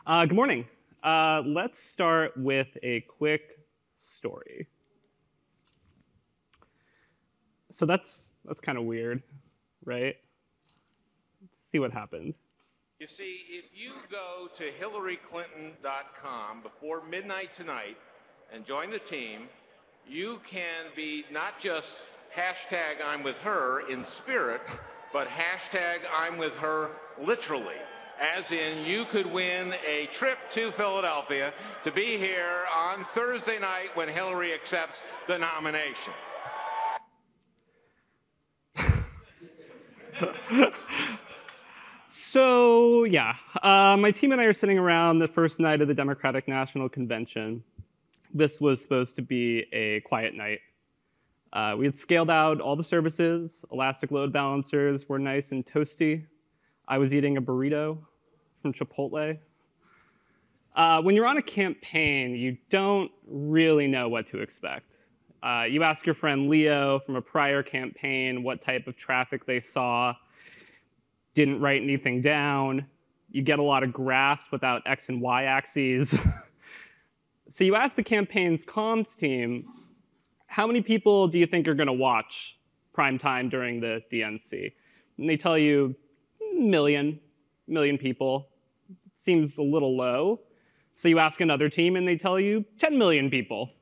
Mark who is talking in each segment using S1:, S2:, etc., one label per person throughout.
S1: Good morning. Let's start with a quick story. So that's kind of weird, right? Let's see what happened.
S2: You see, if you go to HillaryClinton.com before midnight tonight and join the team, you can be not just hashtag I'm with her in spirit, but hashtag I'm with her literally. As in, you could win a trip to Philadelphia to be here on Thursday night when Hillary accepts the nomination.
S1: So yeah, my team and I are sitting around the first night of the Democratic National Convention. This was supposed to be a quiet night. We had scaled out all the services. Elastic load balancers were nice and toasty. I was eating a burrito from Chipotle. When you're on a campaign, you don't really know what to expect. You ask your friend Leo from a prior campaign what type of traffic they saw. Didn't write anything down. You get a lot of graphs without X and Y axes. So you ask the campaign's comms team, how many people do you think are going to watch prime time during the DNC? And they tell you, million people. Seems a little low. So you ask another team, and they tell you 10 million people.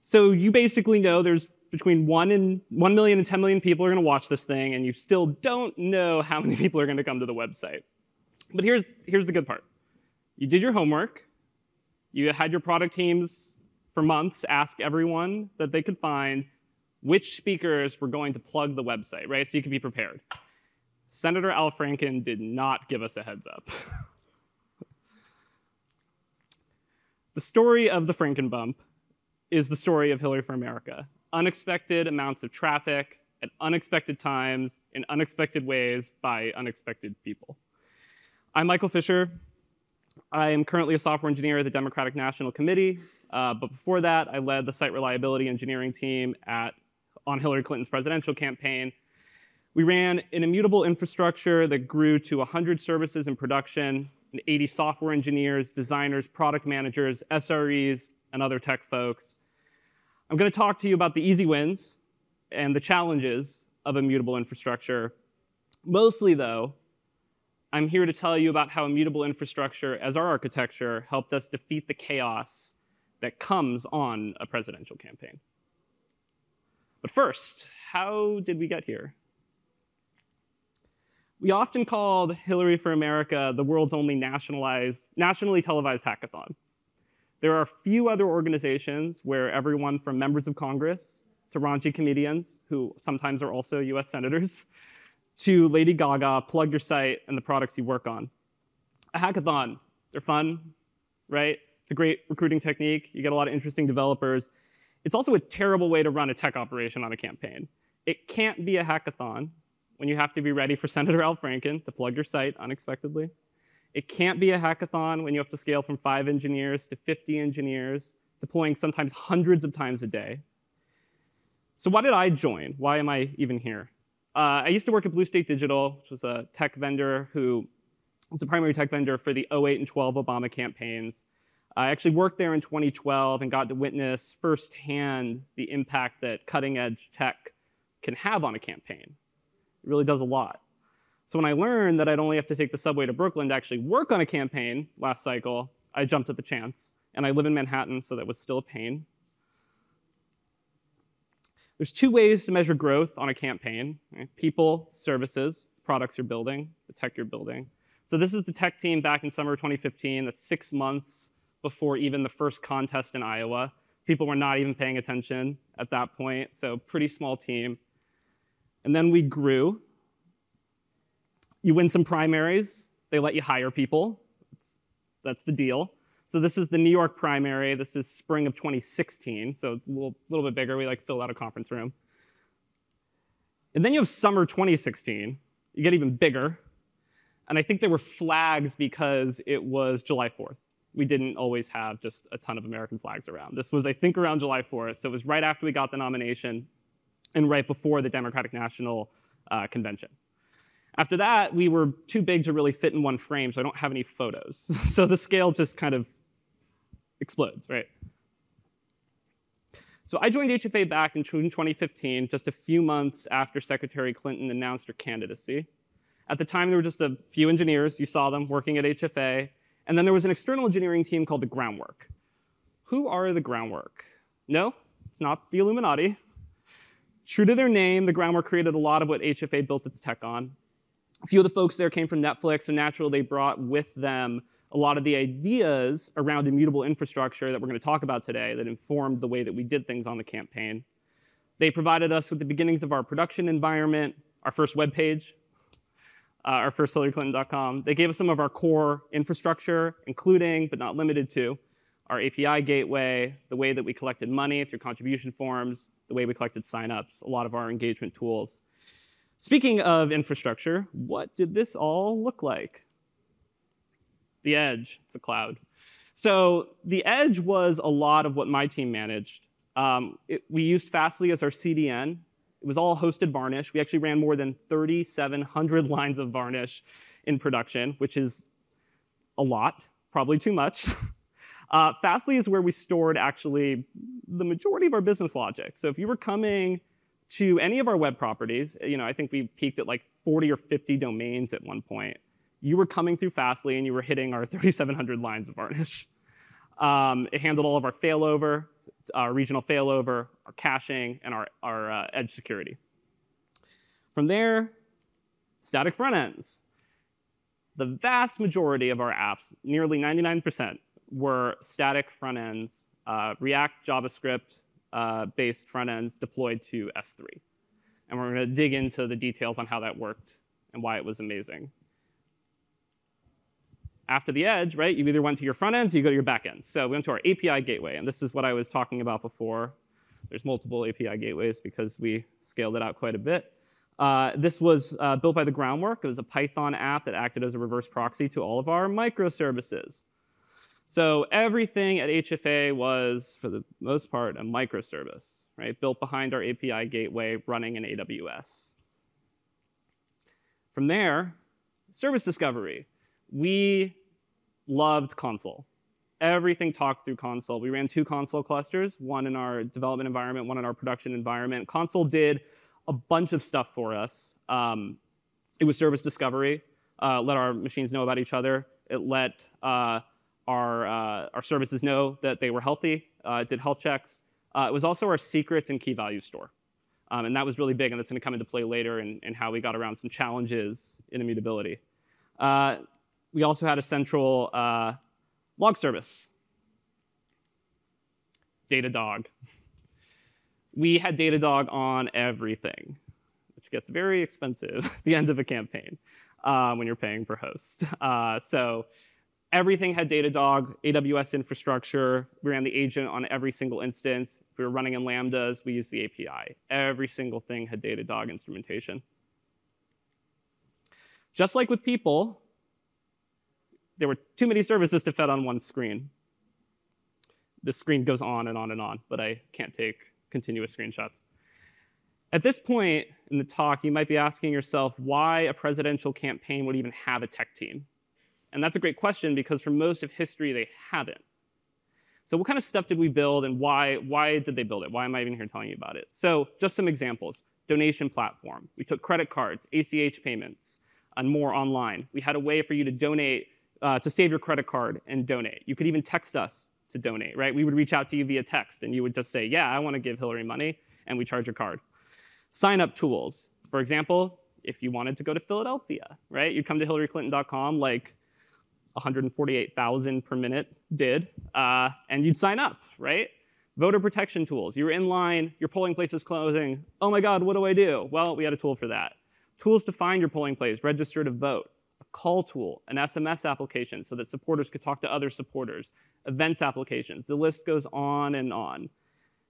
S1: So you basically know there's between 1 million and 10 million people are going to watch this thing, and you still don't know how many people are going to come to the website. But here's the good part. You did your homework. You had your product teams for months ask everyone that they could find which speakers were going to plug the website, right? So you could be prepared. Senator Al Franken did not give us a heads up. The story of the Franken bump is the story of Hillary for America. Unexpected amounts of traffic at unexpected times in unexpected ways by unexpected people. I'm Michael Fisher. I am currently a software engineer at the Democratic National Committee, but before that, I led the site reliability engineering team on Hillary Clinton's presidential campaign. We ran an immutable infrastructure that grew to 100 services in production, and 80 software engineers, designers, product managers, SREs, and other tech folks. I'm going to talk to you about the easy wins and the challenges of immutable infrastructure. Mostly, though, I'm here to tell you about how immutable infrastructure as our architecture helped us defeat the chaos that comes on a presidential campaign. But first, how did we get here? We often called Hillary for America the world's only nationally televised hackathon. There are a few other organizations where everyone from members of Congress to raunchy comedians, who sometimes are also US senators, to Lady Gaga plug your site and the products you work on. A hackathon, they're fun, right? It's a great recruiting technique. You get a lot of interesting developers. It's also a terrible way to run a tech operation on a campaign. It can't be a hackathon when you have to be ready for Senator Al Franken to plug your site unexpectedly. It can't be a hackathon when you have to scale from 5 engineers to 50 engineers, deploying sometimes hundreds of times a day. So why did I join? Why am I even here? I used to work at Blue State Digital, which was a tech vendor who was the primary tech vendor for the 08 and 12 Obama campaigns. I actually worked there in 2012 and got to witness firsthand the impact that cutting-edge tech can have on a campaign. It really does a lot. So when I learned that I'd only have to take the subway to Brooklyn to actually work on a campaign last cycle, I jumped at the chance. And I live in Manhattan, so that was still a pain. There's 2 ways to measure growth on a campaign: right? People, services, products you're building, the tech you're building. So this is the tech team back in summer 2015. That's 6 months before even the first contest in Iowa. People were not even paying attention at that point, so pretty small team. And then we grew. You win some primaries. They let you hire people. That's the deal. So this is the New York primary. This is spring of 2016, so it's a little bit bigger. We filled out a conference room. And then you have summer 2016. You get even bigger. And I think there were flags because it was July 4th. We didn't always have just a ton of American flags around. This was, I think, around July 4th. So it was right after we got the nomination and right before the Democratic National Convention. After that, we were too big to really fit in one frame, so I don't have any photos. So the scale just kind of explodes, right? So I joined HFA back in June 2015, just a few months after Secretary Clinton announced her candidacy. At the time, there were just a few engineers. You saw them working at HFA. And then there was an external engineering team called the Groundwork. Who are the Groundwork? No, it's not the Illuminati. True to their name, the Groundwork created a lot of what HFA built its tech on. A few of the folks there came from Netflix, so naturally they brought with them a lot of the ideas around immutable infrastructure that we're going to talk about today that informed the way that we did things on the campaign. They provided us with the beginnings of our production environment, our first web page, our first HillaryClinton.com. They gave us some of our core infrastructure, including, but not limited to, our API gateway, the way that we collected money through contribution forms, the way we collected signups, a lot of our engagement tools. Speaking of infrastructure, what did this all look like? The edge, it's a cloud. So the edge was a lot of what my team managed. We used Fastly as our CDN. It was all hosted Varnish. We actually ran more than 3,700 lines of Varnish in production, which is a lot, probably too much. Fastly is where we stored actually the majority of our business logic. So if you were coming to any of our web properties, I think we peaked at like 40 or 50 domains at one point. You were coming through Fastly, and you were hitting our 3,700 lines of Varnish. It handled all of our failover, our regional failover, our caching, and our edge security. From there, static front ends. The vast majority of our apps, nearly 99%, were static front ends, React, JavaScript based front ends deployed to S3. And we're going to dig into the details on how that worked and why it was amazing. After the edge, right, you either went to your front ends or you go to your back ends. So we went to our API gateway, and this is what I was talking about before. There's multiple API gateways because we scaled it out quite a bit. This was built by the Groundwork. It was a Python app that acted as a reverse proxy to all of our microservices. So everything at HFA was, for the most part, a microservice, right, built behind our API gateway running in AWS. From there, service discovery. We loved console. Everything talked through console. We ran 2 console clusters, one in our development environment, one in our production environment. Console did a bunch of stuff for us. It was service discovery, let our machines know about each other. It let our services know that they were healthy, it did health checks. It was also our secrets and key value store. And that was really big, and that's going to come into play later in how we got around some challenges in immutability. We also had a central log service, Datadog. We had Datadog on everything, which gets very expensive at the end of a campaign when you're paying per host. So everything had Datadog, AWS infrastructure. We ran the agent on every single instance. If we were running in Lambdas, we used the API. Every single thing had Datadog instrumentation. Just like with people, there were too many services to fit on one screen. This screen goes on and on and on, but I can't take continuous screenshots. At this point in the talk, you might be asking yourself why a presidential campaign would even have a tech team. And that's a great question, because for most of history, they haven't. So what kind of stuff did we build, and why did they build it? Why am I even here telling you about it? So just some examples. Donation platform. We took credit cards, ACH payments, and more online. We had a way for you to donate, to save your credit card and donate. You could even text us to donate, right? We would reach out to you via text, and you would just say, yeah, I want to give Hillary money, and we charge your card. Sign-up tools. For example, if you wanted to go to Philadelphia, right? You'd come to HillaryClinton.com, like 148,000 per minute did, and you'd sign up, right? Voter protection tools. You were in line, your polling place is closing. Oh my God, what do I do? Well, we had a tool for that. Tools to find your polling place, register to vote. A call tool, an SMS application so that supporters could talk to other supporters, events applications. The list goes on and on.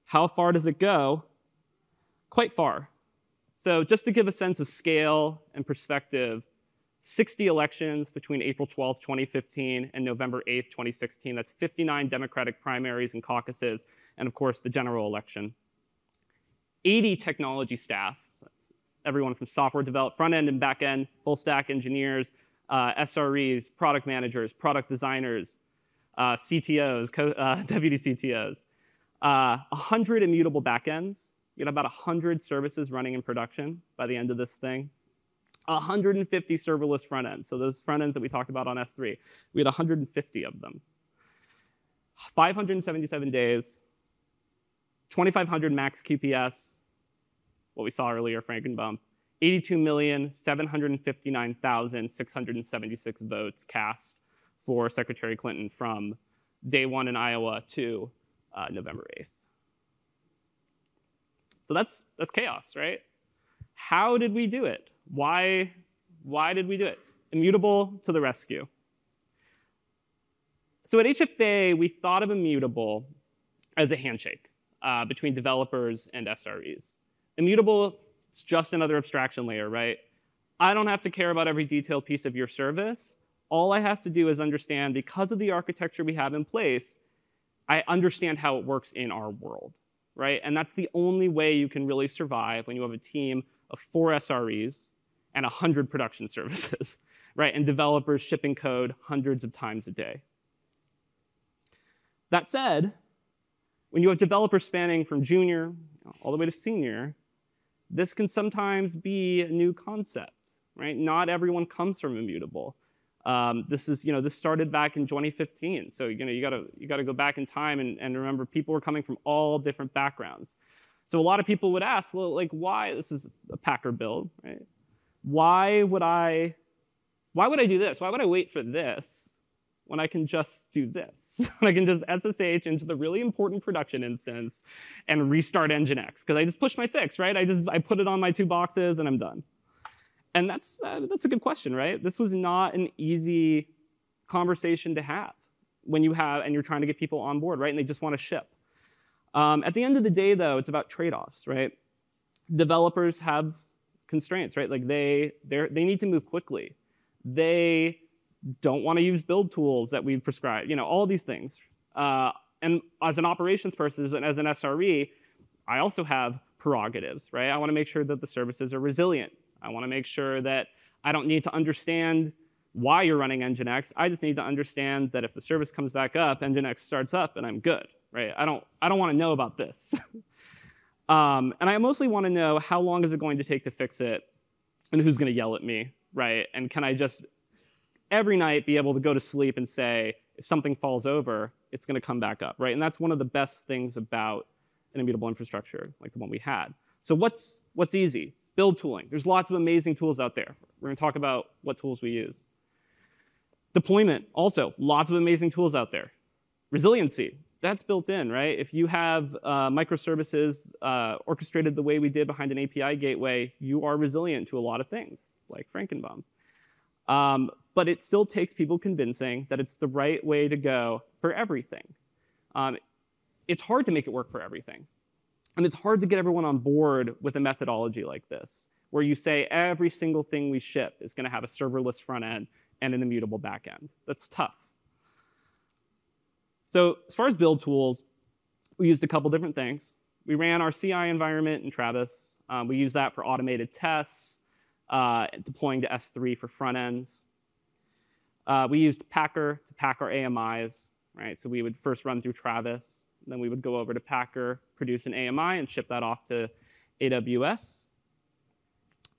S1: How far does it go? Quite far. So just to give a sense of scale and perspective, 60 elections between April 12th, 2015 and November 8th, 2016. That's 59 Democratic primaries and caucuses, and of course, the general election. 80 technology staff, so that's everyone from software development, front end and back end, full stack engineers, SREs, product managers, product designers, CTOs, deputy CTOs. 100 immutable backends. You had about 100 services running in production by the end of this thing. 150 serverless front ends. So those front ends that we talked about on S3, we had 150 of them. 577 days, 2,500 max QPS, what we saw earlier, Frankenbump, 82,759,676 votes cast for Secretary Clinton from day one in Iowa to November 8th. So that's chaos, right? How did we do it? Why did we do it? Immutable to the rescue. So at HFA, we thought of Immutable as a handshake between developers and SREs. Immutable is just another abstraction layer, right? I don't have to care about every detailed piece of your service. All I have to do is understand, because of the architecture we have in place, I understand how it works in our world, right? And that's the only way you can really survive when you have a team of 4 SREs and 100 production services, right? And developers shipping code hundreds of times a day. That said, when you have developers spanning from junior all the way to senior, this can sometimes be a new concept, right? Not everyone comes from Immutable. This started back in 2015, so you gotta go back in time and remember people were coming from all different backgrounds. So a lot of people would ask, well, like, why? This is a Packer build, right? Why would I do this? Why would I wait for this when I can just do this? When I can just SSH into the really important production instance and restart Nginx, because I just push my fix, right? I put it on my 2 boxes and I'm done. And that's a good question, right? This was not an easy conversation to have when you're trying to get people on board, right? And they just want to ship. At the end of the day, though, it's about trade-offs, right? Developers have constraints, right? Like they need to move quickly. They don't want to use build tools that we've prescribed, all these things. And as an operations person, as an SRE, I also have prerogatives, right? I want to make sure that the services are resilient. I want to make sure that I don't need to understand why you're running Nginx. I just need to understand that if the service comes back up, Nginx starts up, and I'm good, right? I don't want to know about this. And I mostly want to know how long is it going to take to fix it, and who's going to yell at me, right? And can I just every night be able to go to sleep and say, if something falls over, it's going to come back up, right? And that's one of the best things about an immutable infrastructure like the one we had. So what's easy? Build tooling. There's lots of amazing tools out there. We're going to talk about what tools we use. Deployment, also, lots of amazing tools out there. Resiliency, that's built in, right? If you have microservices orchestrated the way we did behind an API gateway, you are resilient to a lot of things, like Frankenbump. But it still takes people convincing that it's the right way to go for everything. It's hard to make it work for everything. And it's hard to get everyone on board with a methodology like this, where you say every single thing we ship is going to have a serverless front end and an immutable back end. That's tough. So as far as build tools, we used a couple different things. We ran our CI environment in Travis. We used that for automated tests, deploying to S3 for front ends. We used Packer to pack our AMIs, right? So we would first run through Travis, then we would go over to Packer, produce an AMI, and ship that off to AWS.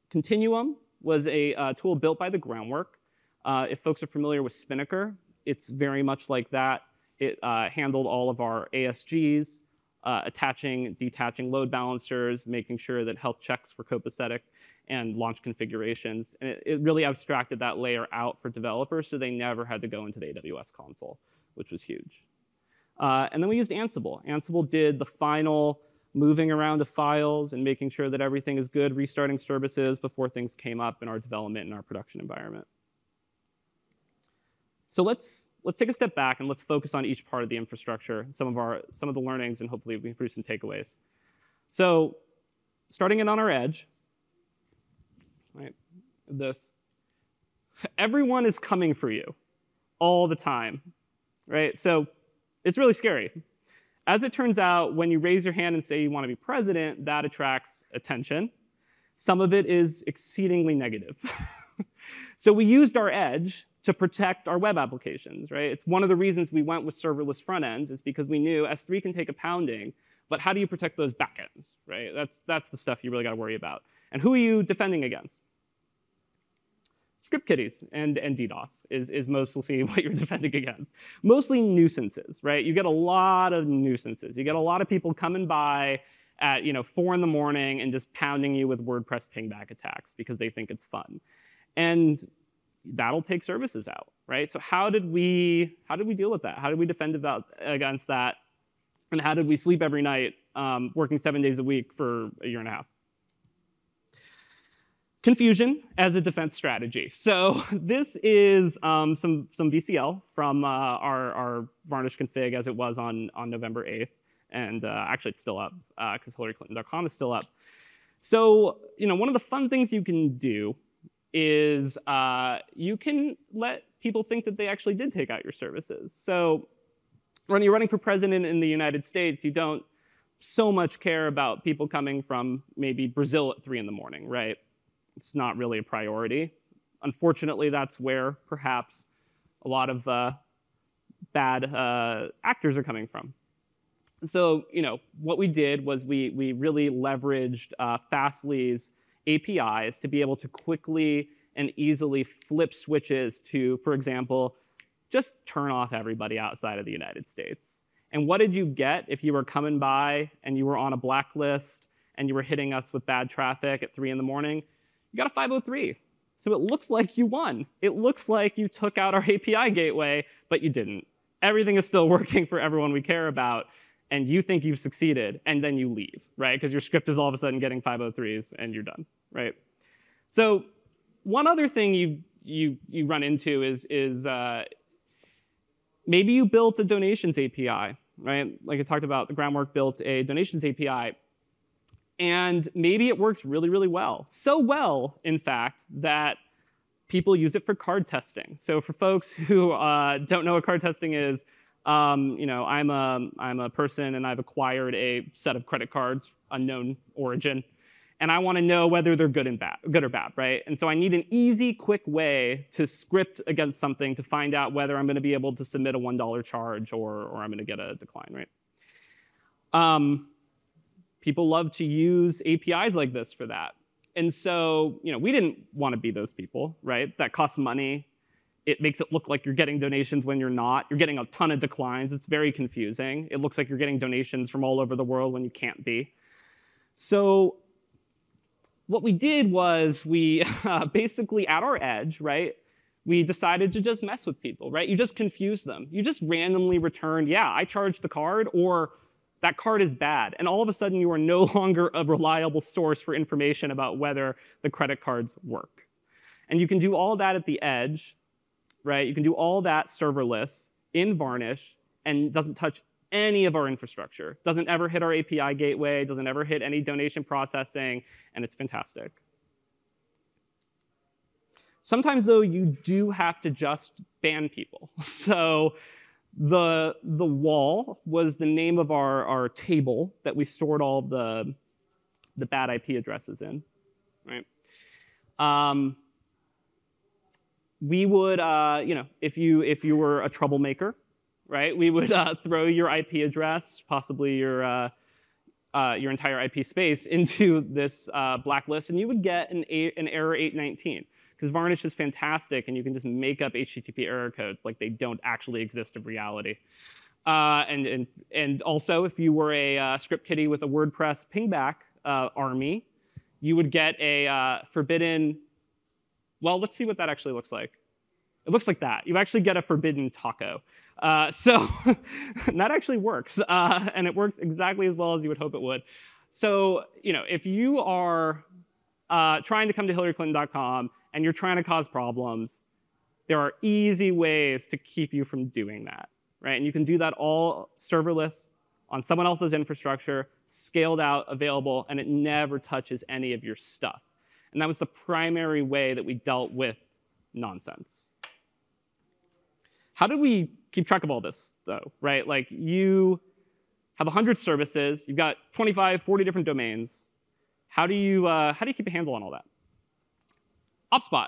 S1: Continuum was a tool built by the Groundwork. If folks are familiar with Spinnaker, it's very much like that. It handled all of our ASGs, attaching, detaching load balancers, making sure that health checks were copacetic, and launch configurations. And it really abstracted that layer out for developers so they never had to go into the AWS console, which was huge. And then we used Ansible. Ansible did the final moving around of files and making sure that everything is good, restarting services before things came up in our development and our production environment. So let's take a step back and let's focus on each part of the infrastructure, some of the learnings, and hopefully we can produce some takeaways. So starting it on our edge, right? Everyone is coming for you all the time, right? So it's really scary. As it turns out, when you raise your hand and say you want to be president, that attracts attention. Some of it is exceedingly negative. So we used our edge to protect our web applications, right? It's one of the reasons we went with serverless front ends is because we knew S3 can take a pounding, but how do you protect those backends, right? That's the stuff you really got to worry about. And who are you defending against? Script kiddies and DDoS is mostly what you're defending against. Mostly nuisances, right? You get a lot of nuisances. You get a lot of people coming by at 4 in the morning and just pounding you with WordPress pingback attacks because they think it's fun. And that'll take services out, right? So how did we deal with that? How did we defend against that? And how did we sleep every night working 7 days a week for a year and a half? Confusion as a defense strategy. So this is some VCL from our Varnish config as it was on November 8th. And actually, it's still up because HillaryClinton.com is still up. So one of the fun things you can do is you can let people think that they actually did take out your services. So when you're running for president in the United States, you don't so much care about people coming from maybe Brazil at 3 in the morning, right? It's not really a priority. Unfortunately, that's where perhaps a lot of bad actors are coming from. So what we did was we really leveraged Fastly's APIs to be able to quickly and easily flip switches to, for example, just turn off everybody outside of the United States. And what did you get if you were coming by and you were on a blacklist and you were hitting us with bad traffic at 3 in the morning? You got a 503. So it looks like you won. It looks like you took out our API gateway, but you didn't. Everything is still working for everyone we care about, and you think you've succeeded, and then you leave, right? Because your script is all of a sudden getting 503s, and you're done, right? So one other thing you run into is maybe you built a donations API, right? Like I talked about, the Groundwork built a donations API. And maybe it works really, really well. So well, in fact, that people use it for card testing. So for folks who don't know what card testing is, I'm a person and I've acquired a set of credit cards, unknown origin, and I want to know whether they're good or bad, right? And so I need an easy, quick way to script against something to find out whether I'm going to be able to submit a $1 charge or I'm going to get a decline, right? People love to use APIs like this for that. And so we didn't want to be those people, right? That costs money. It makes it look like you're getting donations when you're not. You're getting a ton of declines. It's very confusing. It looks like you're getting donations from all over the world when you can't be. So what we did was we basically, at our edge, right, we decided to just mess with people, right? You just confuse them. You just randomly return, yeah, I charged the card, or that card is bad. And all of a sudden, you are no longer a reliable source for information about whether the credit cards work. And you can do all that at the edge, right? You can do all that serverless in Varnish, and it doesn't touch any of our infrastructure. Doesn't ever hit our API gateway, doesn't ever hit any donation processing, and it's fantastic. Sometimes, though, you do have to just ban people. So the wall was the name of our table that we stored all of the bad IP addresses in, right? We would, if you were a troublemaker, right, we would throw your IP address, possibly your entire IP space, into this blacklist, and you would get an error 819. Because Varnish is fantastic, and you can just make up HTTP error codes like they don't actually exist in reality. And also, if you were a script kiddie with a WordPress pingback army, you would get a forbidden. Well, let's see what that actually looks like. It looks like that. You actually get a forbidden taco. So that actually works, and it works exactly as well as you would hope it would. So if you are trying to come to HillaryClinton.com and you're trying to cause problems, there are easy ways to keep you from doing that, right? And you can do that all serverless on someone else's infrastructure, scaled out, available, and it never touches any of your stuff. And that was the primary way that we dealt with nonsense. How do we keep track of all this, though, right? Like, you have 100 services. You've got 25, 40 different domains. How do you keep a handle on all that? OpsBot.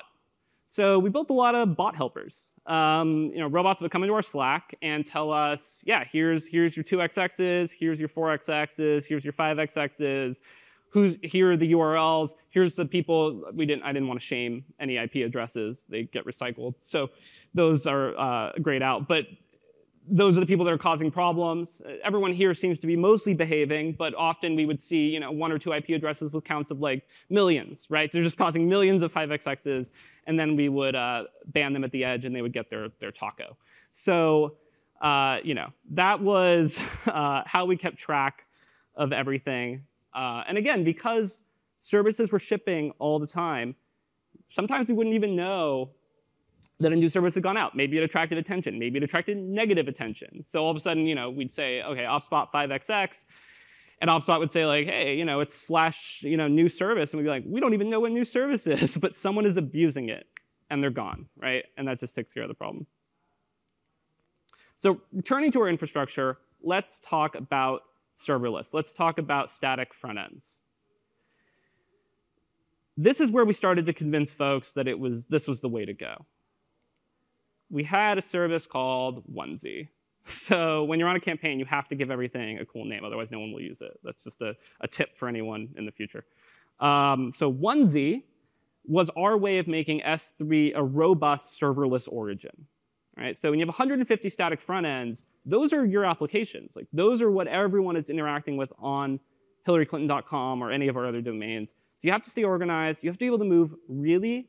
S1: So we built a lot of bot helpers. Robots that would come into our Slack and tell us, yeah, here's your 2xx's, here's your 4xx's, here's your 5xx's, here are the URLs, here's the people. I didn't want to shame any IP addresses. They get recycled. So those are grayed out. But those are the people that are causing problems. Everyone here seems to be mostly behaving, but often we would see 1 or 2 IP addresses with counts of like millions, right? They're just causing millions of 5xx's, and then we would ban them at the edge, and they would get their taco. So that was how we kept track of everything. And again, because services were shipping all the time, sometimes we wouldn't even know that a new service had gone out. Maybe it attracted attention. Maybe it attracted negative attention. So all of a sudden, we'd say, OK, OpsBot 5xx. And OpsBot would say, like, hey, it's / new service. And we'd be like, we don't even know what new service is. But someone is abusing it. And they're gone, right? And that just takes care of the problem. So returning to our infrastructure, let's talk about serverless. Let's talk about static front ends. This is where we started to convince folks that this was the way to go. We had a service called Onesie. So when you're on a campaign, you have to give everything a cool name. Otherwise, no one will use it. That's just a tip for anyone in the future. So Onesie was our way of making S3 a robust serverless origin. Right? So when you have 150 static front ends, those are your applications. Like, those are what everyone is interacting with on HillaryClinton.com or any of our other domains. So you have to stay organized. You have to be able to move really,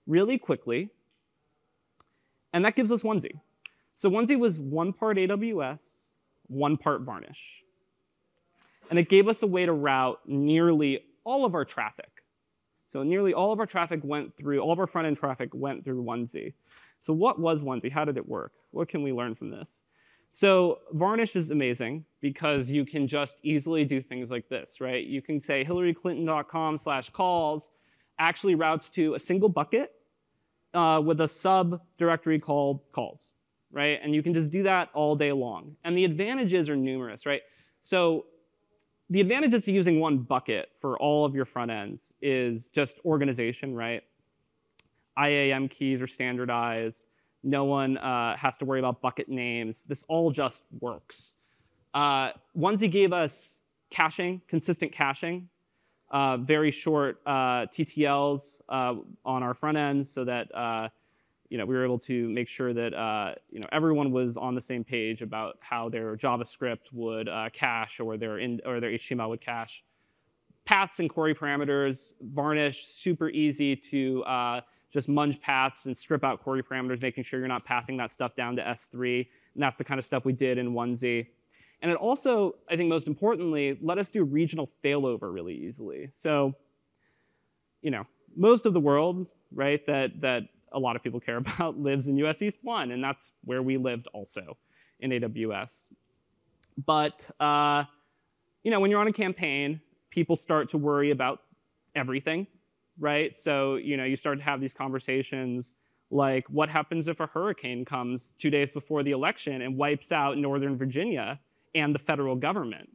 S1: really quickly. And that gives us Onesie. So Onesie was 1 part AWS, 1 part Varnish. And it gave us a way to route nearly all of our traffic. So nearly all of our traffic went through, all of our front-end traffic went through Onesie. So what was Onesie? How did it work? What can we learn from this? So Varnish is amazing because you can just easily do things like this, right? You can say HillaryClinton.com/calls actually routes to a single bucket with a subdirectory called calls, right? And you can just do that all day long. And the advantages are numerous, right? So the advantages to using 1 bucket for all of your front ends is just organization, right? IAM keys are standardized. No one has to worry about bucket names. This all just works. Onesie gave us caching, consistent caching, very short TTLs on our front ends so that we were able to make sure that everyone was on the same page about how their JavaScript would cache or their HTML would cache. Paths and query parameters, Varnish, super easy to just munge paths and strip out query parameters, making sure you're not passing that stuff down to S3. And that's the kind of stuff we did in Onesie. And it also, I think most importantly, let us do regional failover really easily. So, most of the world, right, that a lot of people care about lives in US East 1, and that's where we lived also in AWS. But, when you're on a campaign, people start to worry about everything. Right? So you start to have these conversations like, what happens if a hurricane comes 2 days before the election and wipes out Northern Virginia and the federal government?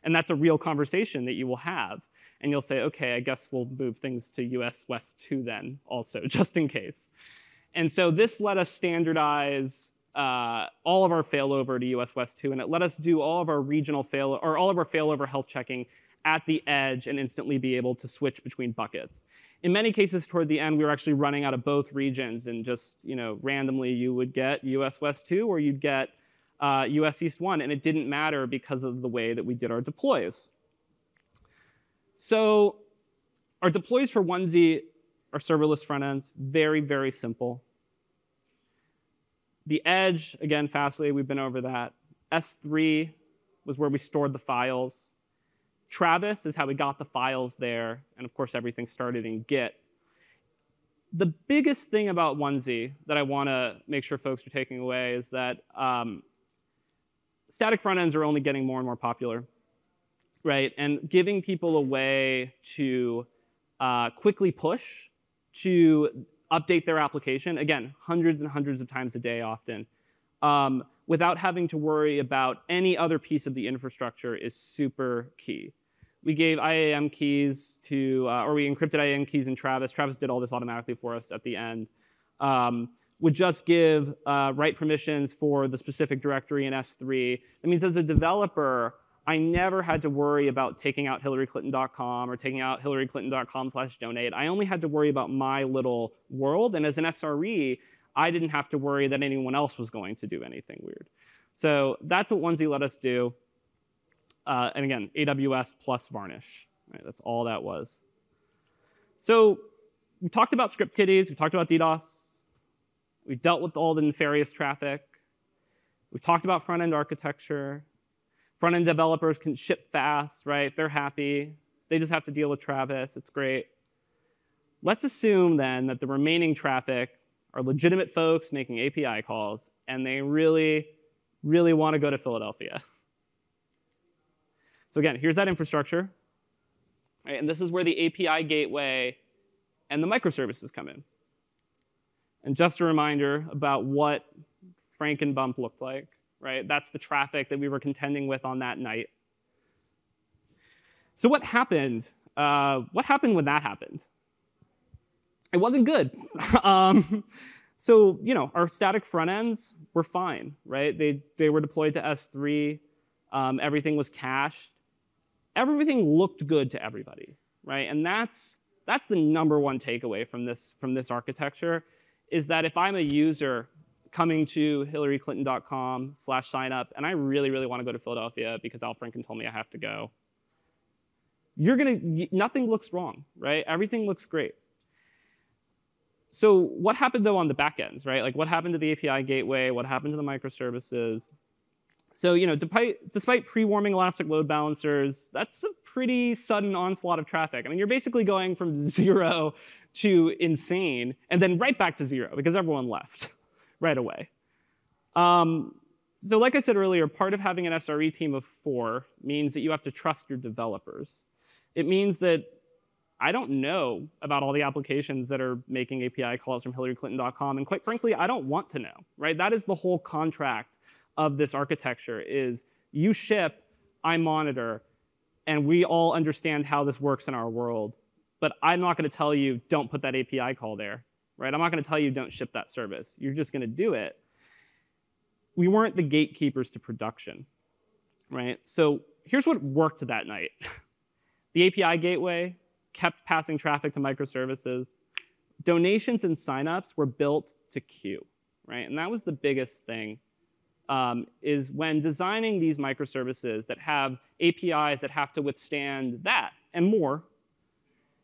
S1: And that's a real conversation that you will have. And you'll say, OK, I guess we'll move things to US West 2 then also, just in case. And so this let us standardize all of our failover to US West 2. And it let us do all of our regional all of our failover health checking at the edge and instantly be able to switch between buckets. In many cases, toward the end, we were actually running out of both regions, and just randomly you would get US West 2 or you'd get US East 1, and it didn't matter because of the way that we did our deploys. So our deploys for Onesie, our serverless front ends, very, very simple. The edge, again, Fastly, we've been over that. S3 was where we stored the files. Travis is how we got the files there. And of course, everything started in Git. The biggest thing about Onesie that I want to make sure folks are taking away is that static front ends are only getting more and more popular, right? And giving people a way to quickly push to update their application, again, hundreds and hundreds of times a day often, without having to worry about any other piece of the infrastructure is super key. We gave IAM keys to, or we encrypted IAM keys in Travis. Travis did all this automatically for us at the end. Would just give write permissions for the specific directory in S3. That means as a developer, I never had to worry about taking out hillaryclinton.com or taking out hillaryclinton.com/donate. I only had to worry about my little world. And as an SRE, I didn't have to worry that anyone else was going to do anything weird. So that's what Onesie let us do. And again, AWS plus Varnish. Right? That's all that was. So we talked about script kiddies. We talked about DDoS. We dealt with all the nefarious traffic. We've talked about front-end architecture. Front-end developers can ship fast, right? They're happy. They just have to deal with Travis. It's great. Let's assume then that the remaining traffic are legitimate folks making API calls, and they really, really want to go to Philadelphia. So again, here's that infrastructure. Right? And this is where the API gateway and the microservices come in. And just a reminder about what Frankenbump looked like. Right? That's the traffic that we were contending with on that night. So what happened? What happened when that happened? It wasn't good. So our static front ends were fine, right? They were deployed to S3. Everything was cached. Everything looked good to everybody, right? And that's the number one takeaway from this architecture, is that if I'm a user coming to hillaryclinton.com/signup, and I really, really want to go to Philadelphia because Al Franken told me I have to go, nothing looks wrong, right? Everything looks great. So what happened, though, on the back ends, right? Like, what happened to the API gateway? What happened to the microservices? So despite pre-warming elastic load balancers, that's a pretty sudden onslaught of traffic. I mean, you're basically going from 0 to insane, and then right back to 0, because everyone left right away. So like I said earlier, part of having an SRE team of 4 means that you have to trust your developers. It means that I don't know about all the applications that are making API calls from hillaryclinton.com, and quite frankly, I don't want to know, right? That is the whole contract of this architecture, is you ship, I monitor, and we all understand how this works in our world. But I'm not going to tell you, don't put that API call there, right? I'm not going to tell you, don't ship that service. You're just going to do it. We weren't the gatekeepers to production, right? So here's what worked that night. The API gateway kept passing traffic to microservices. Donations and signups were built to queue, right? And that was the biggest thing, is when designing these microservices that have APIs that have to withstand that and more,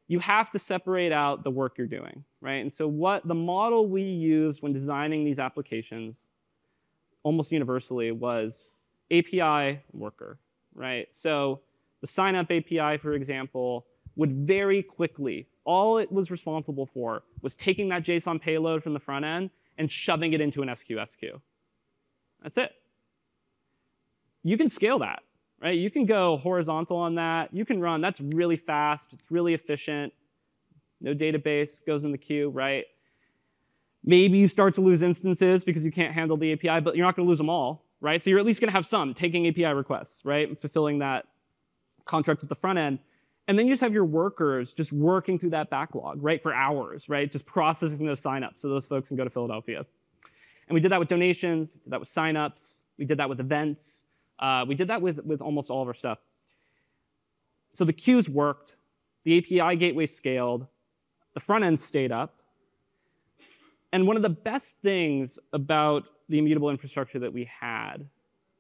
S1: you have to separate out the work you're doing, right? And so what the model we used when designing these applications almost universally was API worker, right? So the sign-up API, for example, would very quickly, all it was responsible for was taking that JSON payload from the front end and shoving it into an SQ. That's it. You can scale that, right? You can go horizontal on that. You can run. That's really fast. It's really efficient. No database goes in the queue, right? Maybe you start to lose instances because you can't handle the API, but you're not going to lose them all, right? So you're at least going to have some taking API requests, right? And fulfilling that contract at the front end. And then you just have your workers just working through that backlog, right, for hours, right? Just processing those signups so those folks can go to Philadelphia. And we did that with donations. We did that with signups. We did that with events. We did that with almost all of our stuff. So the queues worked. The API gateway scaled. The front end stayed up. And one of the best things about the immutable infrastructure that we had,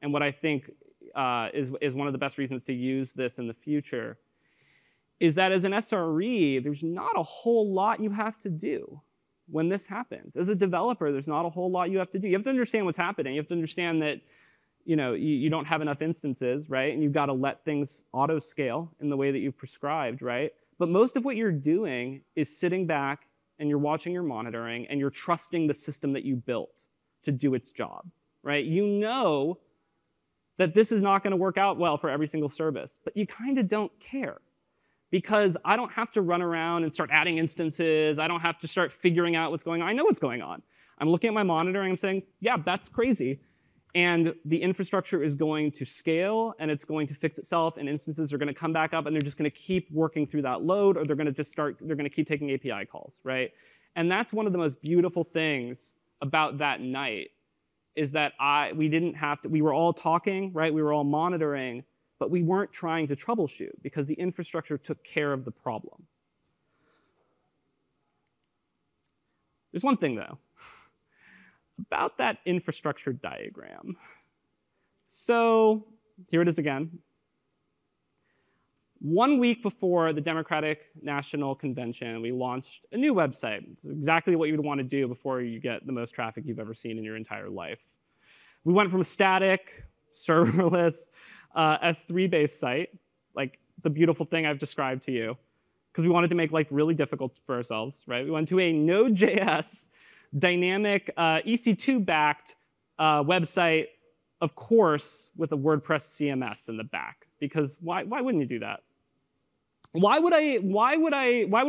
S1: and what I think is one of the best reasons to use this in the future, is that as an SRE, there's not a whole lot you have to do when this happens. As a developer, there's not a whole lot you have to do. You have to understand what's happening. You have to understand that you don't have enough instances, right? And you've got to let things auto-scale in the way that you've prescribed, right? But most of what you're doing is sitting back and you're watching your monitoring and you're trusting the system that you built to do its job, right? You know that this is not going to work out well for every single service, but you kind of don't care. Because I don't have to run around and start adding instances. I don't have to start figuring out what's going on. I know what's going on. I'm looking at my monitor and I'm saying, yeah, that's crazy. and the infrastructure is going to scale, and it's going to fix itself, and instances are going to come back up, and they're just going to keep working through that load, or they're going to keep taking API calls, right? And that's one of the most beautiful things about that night, is that we were all talking, right? We were all monitoring, but we weren't trying to troubleshoot because the infrastructure took care of the problem. There's one thing, though, about that infrastructure diagram. So here it is again. 1 week before the Democratic National Convention, we launched a new website. It's exactly what you'd want to do before you get the most traffic you've ever seen in your entire life. We went from a static, serverless, S3-based site, like the beautiful thing I've described to you, because we wanted to make life really difficult for ourselves, right? We went to a Node.js dynamic EC2-backed website, of course, with a WordPress CMS in the back. Because why wouldn't you do that? Why would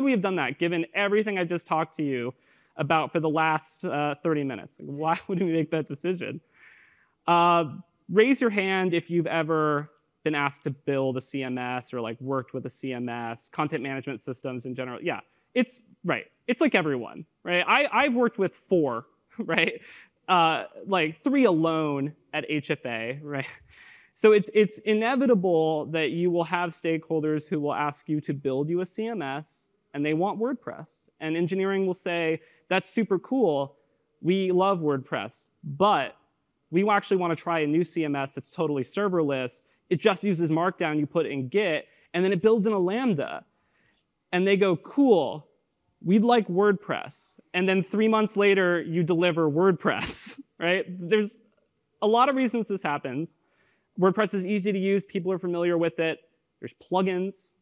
S1: we have done that, given everything I've just talked to you about for the last 30 minutes? Like, why would we make that decision? Raise your hand if you've ever been asked to build a CMS or like worked with a CMS, content management systems in general. Yeah, it's right. It's like everyone, right? I've worked with 4, right? Like 3 alone at HFA, right? So it's inevitable that you will have stakeholders who will ask you to build you a CMS, and they want WordPress. And engineering will say, that's super cool. We love WordPress, but we actually want to try a new CMS that's totally serverless. It just uses Markdown you put in Git, and then it builds in a Lambda. And they go, cool, we'd like WordPress. And then 3 months later, you deliver WordPress, right? There's a lot of reasons this happens. WordPress is easy to use. People are familiar with it. There's plugins.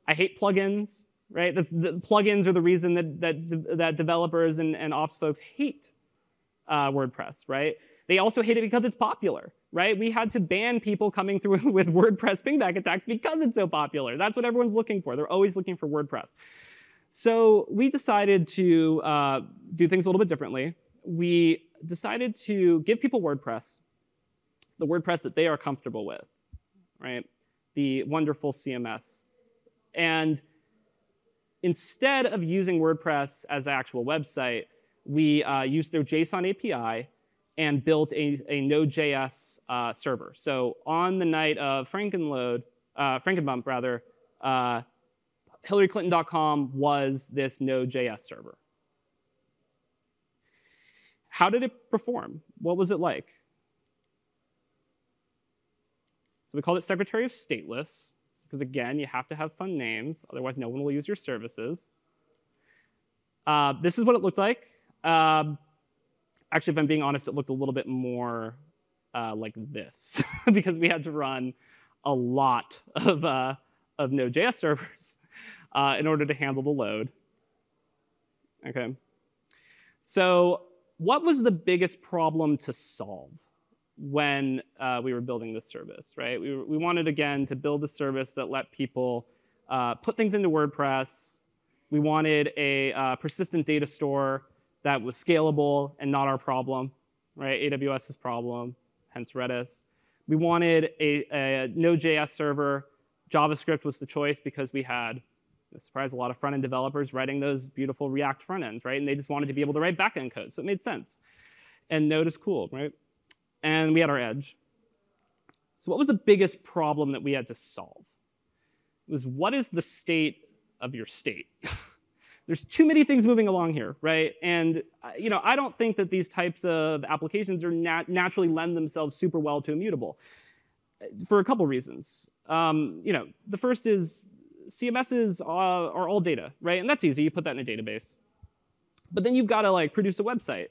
S1: I hate plugins, right? The plugins are the reason that developers and ops folks hate WordPress, right? They also hate it because it's popular, right? We had to ban people coming through with WordPress pingback attacks because it's so popular. That's what everyone's looking for. They're always looking for WordPress. So we decided to do things a little bit differently. We decided to give people WordPress, the WordPress that they are comfortable with, right? The wonderful CMS. And instead of using WordPress as an actual website, we used their JSON API and built a Node.js server. So on the night of Frankenbump, HillaryClinton.com was this Node.js server. How did it perform? What was it like? So we called it Secretary of Stateless, because again, you have to have fun names, otherwise no one will use your services. This is what it looked like. Actually, if I'm being honest, it looked a little bit more like this, because we had to run a lot of Node.js servers in order to handle the load. Okay. So what was the biggest problem to solve when we were building this service, right? We wanted, again, to build a service that let people put things into WordPress. We wanted a persistent data store that was scalable and not our problem, right? AWS's problem, hence Redis. We wanted a Node.js server. JavaScript was the choice because we had, surprise, a lot of front-end developers writing those beautiful React front ends, right? And they just wanted to be able to write back-end code, so it made sense. And Node is cool, right? And we had our edge. So what was the biggest problem that we had to solve? It was, what is the state of your state? There's too many things moving along here, right? And I don't think that these types of applications are naturally lend themselves super well to Immutable for a couple reasons. The first is CMSs are all data, right? And that's easy. You put that in a database. But then you've got to produce a website.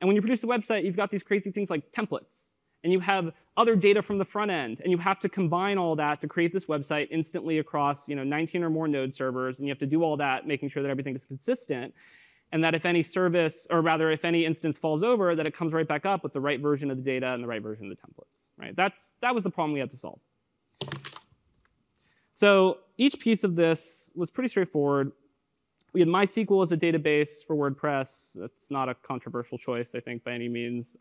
S1: And when you produce a website, you've got these crazy things like templates. And you have other data from the front end. And you have to combine all that to create this website instantly across 19 or more node servers. And you have to do all that, making sure that everything is consistent. And that if any service, or rather if any instance falls over, that it comes right back up with the right version of the data and the right version of the templates, right? That was the problem we had to solve. So each piece of this was pretty straightforward. We had MySQL as a database for WordPress. That's not a controversial choice, I think, by any means.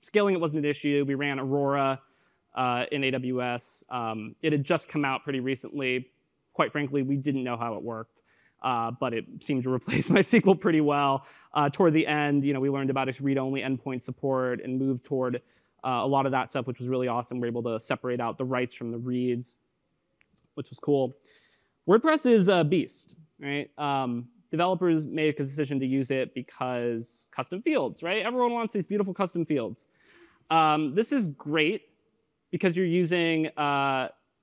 S1: Scaling it wasn't an issue. We ran Aurora in AWS. It had just come out pretty recently. Quite frankly, we didn't know how it worked, but it seemed to replace MySQL pretty well. Toward the end, we learned about its read-only endpoint support and moved toward a lot of that stuff, which was really awesome. We're able to separate out the writes from the reads, which was cool. WordPress is a beast, right? Developers made a decision to use it because custom fields, right? Everyone wants these beautiful custom fields. This is great because you're using,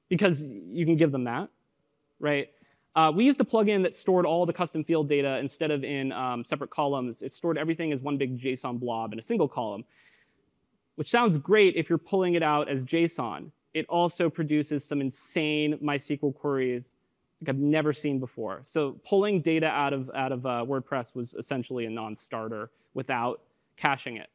S1: because you can give them that, right? We used a plugin that stored all the custom field data instead of in separate columns. It stored everything as one big JSON blob in a single column, which sounds great if you're pulling it out as JSON. It also produces some insane MySQL queries like I've never seen before. So pulling data out of WordPress was essentially a non-starter without caching it,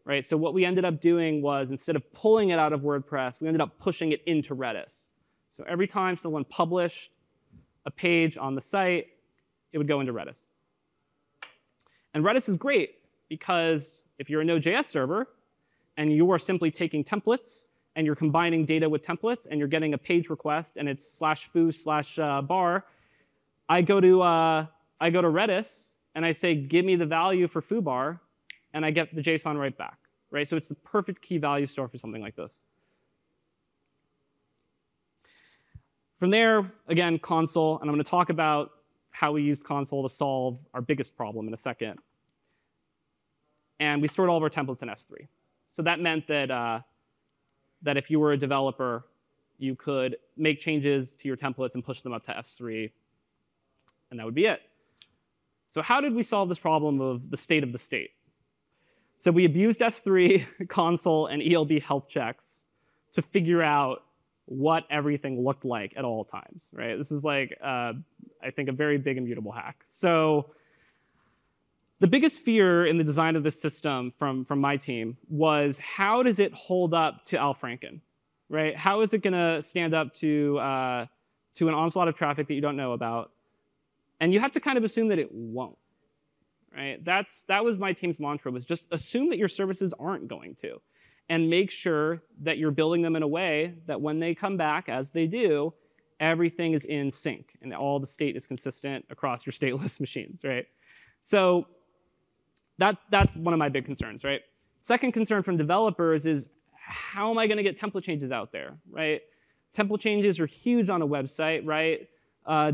S1: right? So what we ended up doing was instead of pulling it out of WordPress, we ended up pushing it into Redis. So every time someone published a page on the site, it would go into Redis. And Redis is great because if you're a Node.js server and you are simply taking templates and you're combining data with templates, and you're getting a page request, and it's /foo/bar, I go to Redis, and I say, give me the value for foobar, and I get the JSON right back, right? So it's the perfect key value store for something like this. From there, again, console, and I'm going to talk about how we used console to solve our biggest problem in a second. And we stored all of our templates in S3. So that meant that that if you were a developer, you could make changes to your templates and push them up to S3, and that would be it. So how did we solve this problem of the state of the state? So we abused S3, console, and ELB health checks to figure out what everything looked like at all times, right? This is like, I think, a very big immutable hack. So the biggest fear in the design of this system from my team was how does it hold up to Al Franken, right? How is it going to stand up to an onslaught of traffic that you don't know about? And you have to kind of assume that it won't, right? That was my team's mantra, was just assume that your services aren't going to, and make sure that you're building them in a way that when they come back, as they do, everything is in sync and all the state is consistent across your stateless machines, right? So that's one of my big concerns, right? Second concern from developers is how am I going to get template changes out there, right? Template changes are huge on a website, right?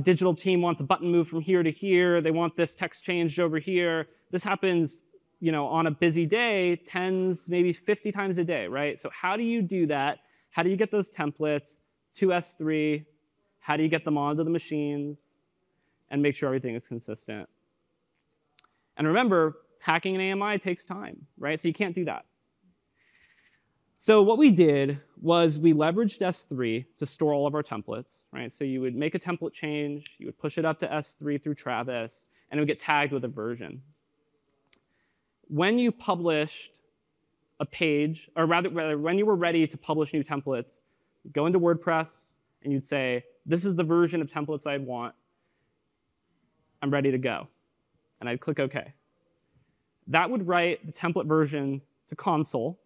S1: Digital team wants a button moved from here to here. They want this text changed over here. This happens, on a busy day, tens, maybe 50 times a day, right? So how do you do that? How do you get those templates to S3? How do you get them onto the machines and make sure everything is consistent? And remember, hacking an AMI takes time, right? So you can't do that. So what we did was we leveraged S3 to store all of our templates, right? So you would make a template change, you would push it up to S3 through Travis, and it would get tagged with a version. When you published a page, or rather when you were ready to publish new templates, you'd go into WordPress and you'd say, this is the version of templates I want. I'm ready to go. And I'd click OK. That would write the template version to console.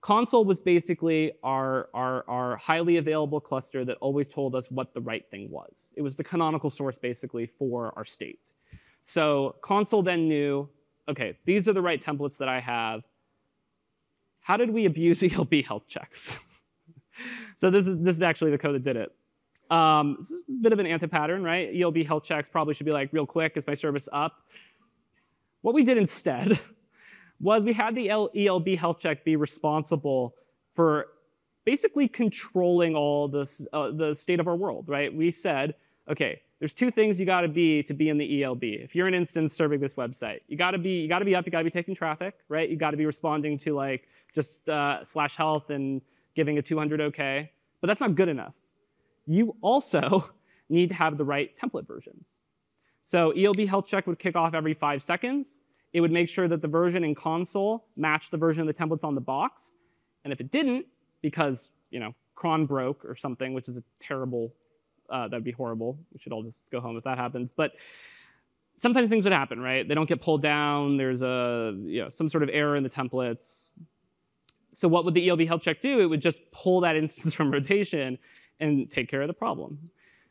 S1: Console was basically our highly available cluster that always told us what the right thing was. It was the canonical source, basically, for our state. So console then knew, OK, these are the right templates that I have. How did we abuse ELB health checks? So this is actually the code that did it. This is a bit of an anti-pattern, right? ELB health checks probably should be like, real quick, is my service up? What we did instead was we had the ELB health check be responsible for basically controlling all this, the state of our world, right? We said, OK, there's two things you got to be in the ELB. If you're an instance serving this website, you got to be up, you got to be taking traffic, right? You got to be responding to like just /health and giving a 200 OK. But that's not good enough. You also need to have the right template versions. So ELB health check would kick off every 5 seconds. It would make sure that the version in console matched the version of the templates on the box. And if it didn't, because cron broke or something, which is a terrible That'd be horrible. We should all just go home if that happens. But sometimes things would happen, right? They don't get pulled down. There's some sort of error in the templates. So what would the ELB health check do? It would just pull that instance from rotation and take care of the problem.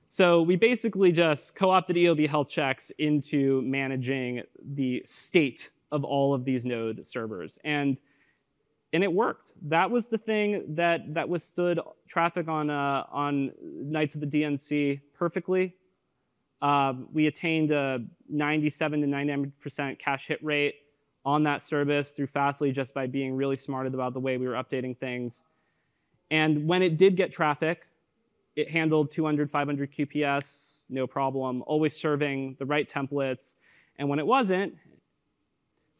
S1: So we basically just co-opted ELB health checks into managing the state of all of these node servers. And it worked. That was the thing that withstood traffic on nights of the DNC perfectly. We attained a 97 to 99% cache hit rate on that service through Fastly just by being really smart about the way we were updating things. And when it did get traffic, it handled 200, 500 QPS, no problem, always serving the right templates. And when it wasn't,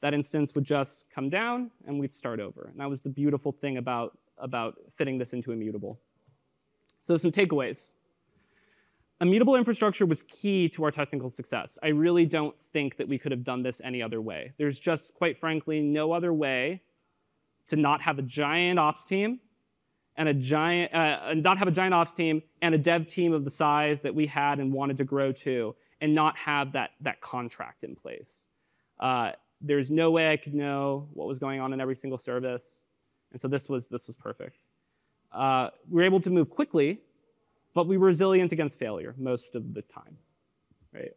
S1: that instance would just come down and we'd start over. And that was the beautiful thing about fitting this into Immutable. So some takeaways. Immutable infrastructure was key to our technical success. I really don't think that we could have done this any other way. There's just, quite frankly, no other way to not have a giant ops team and a dev team of the size that we had and wanted to grow to, and not have that contract in place. There's no way I could know what was going on in every single service, and so this was perfect. We were able to move quickly, but we were resilient against failure most of the time, right?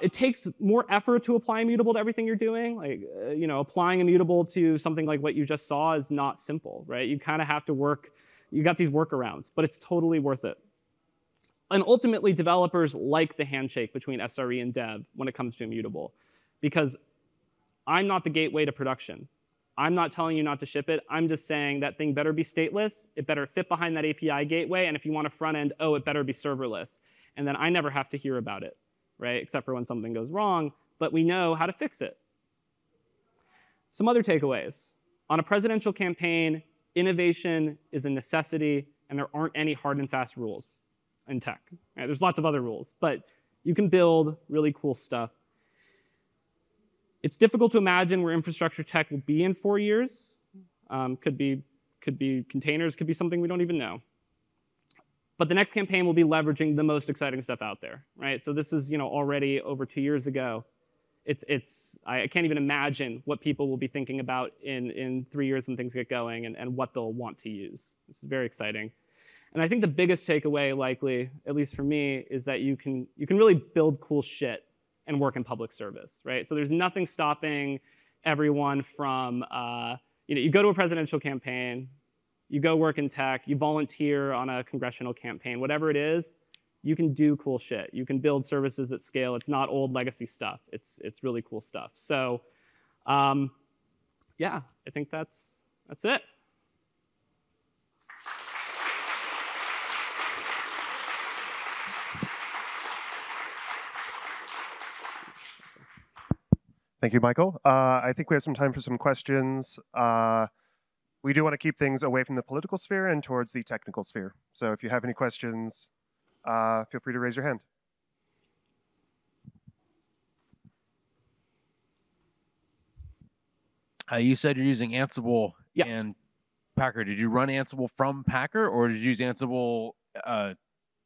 S1: It takes more effort to apply Immutable to everything you're doing. Like, applying Immutable to something like what you just saw is not simple, right? You kind of have to work. You got these workarounds, but it's totally worth it. And ultimately, developers like the handshake between SRE and dev when it comes to Immutable, because I'm not the gateway to production. I'm not telling you not to ship it. I'm just saying that thing better be stateless. It better fit behind that API gateway. And if you want a front end, it better be serverless. And then I never have to hear about it, right? Except for when something goes wrong. But we know how to fix it. Some other takeaways. On a presidential campaign, innovation is a necessity, and there aren't any hard and fast rules in tech. Right? There's lots of other rules, but you can build really cool stuff. It's difficult to imagine where infrastructure tech will be in 4 years. Could be containers, could be something we don't even know. But the next campaign will be leveraging the most exciting stuff out there, right? So this is already over 2 years ago. I can't even imagine what people will be thinking about in 3 years when things get going and what they'll want to use. It's very exciting. And I think the biggest takeaway, likely, at least for me, is that you can really build cool shit and work in public service, right? So there's nothing stopping everyone from, you go to a presidential campaign, you go work in tech, you volunteer on a congressional campaign, whatever it is, you can do cool shit. You can build services at scale. It's not old legacy stuff. It's really cool stuff. So yeah, I think that's it.
S3: Thank you, Michael. I think we have some time for some questions. We do want to keep things away from the political sphere and towards the technical sphere. So if you have any questions, feel free to raise your hand.
S4: You said you're using Ansible
S1: Yeah.
S4: and Packer. Did you run Ansible from Packer, or did you use Ansible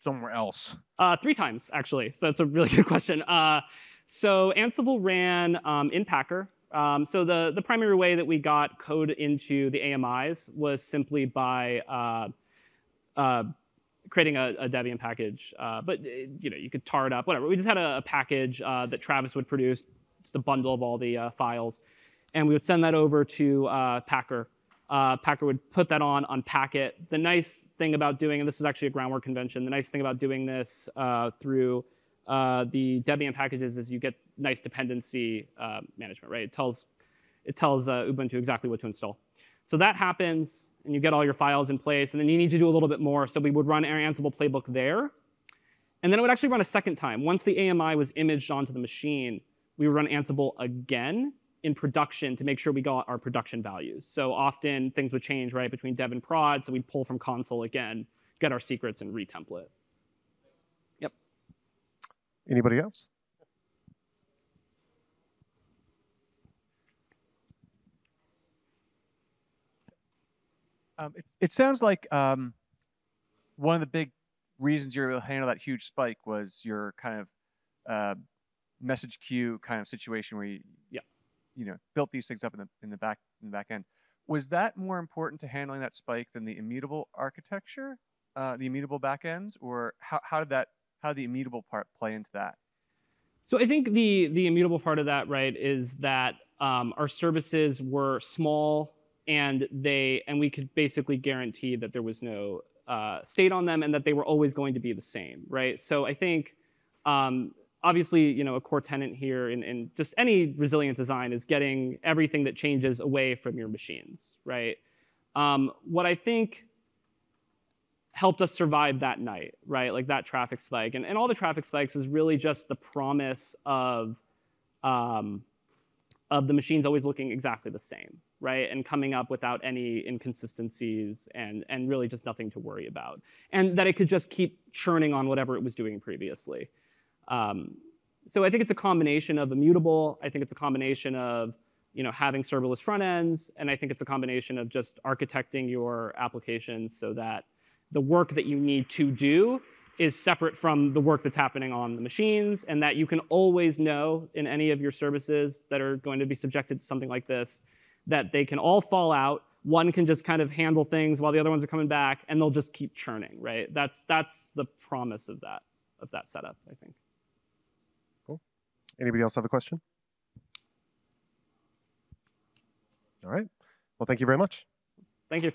S4: somewhere else?
S1: 3 times, actually. So that's a really good question. So Ansible ran in Packer. So the primary way that we got code into the AMIs was simply by creating a Debian package. But you could tar it up, whatever. We just had a package that Travis would produce, just a bundle of all the files. And we would send that over to Packer. Packer would put that on, unpack it. The nice thing about doing, and this is actually a groundwork convention, the nice thing about doing this through the Debian packages is you get nice dependency management, right? It tells Ubuntu exactly what to install. So that happens, and you get all your files in place, and then you need to do a little bit more. So we would run our Ansible playbook there. And then it would actually run a second time. Once the AMI was imaged onto the machine, we would run Ansible again in production to make sure we got our production values. So often things would change, right, between dev and prod, so we'd pull from console again, get our secrets, and retemplate. Yep.
S3: Anybody else?
S5: It sounds like one of the big reasons you're able to handle that huge spike was your kind of message queue kind of situation where you built these things up in the back end. Was that more important to handling that spike than the immutable architecture, the immutable backends, or how did the immutable part play into that?
S1: So I think the immutable part of that, right, is that our services were small, and we could basically guarantee that there was no state on them and that they were always going to be the same, right? So I think obviously, a core tenet here in just any resilient design is getting everything that changes away from your machines, right? What I think helped us survive that night, right? Like that traffic spike. And all the traffic spikes is really just the promise of the machines always looking exactly the same, right? And coming up without any inconsistencies and really just nothing to worry about. And that it could just keep churning on whatever it was doing previously. So I think it's a combination of immutable. I think it's a combination of having serverless front ends. And I think it's a combination of just architecting your applications so that the work that you need to do is separate from the work that's happening on the machines, and that you can always know in any of your services that are going to be subjected to something like this, that they can all fall out. One can just kind of handle things while the other ones are coming back, and they'll just keep churning, right? That's the promise of that setup, I think.
S3: Cool. Anybody else have a question? All right. Well, thank you very much.
S1: Thank you.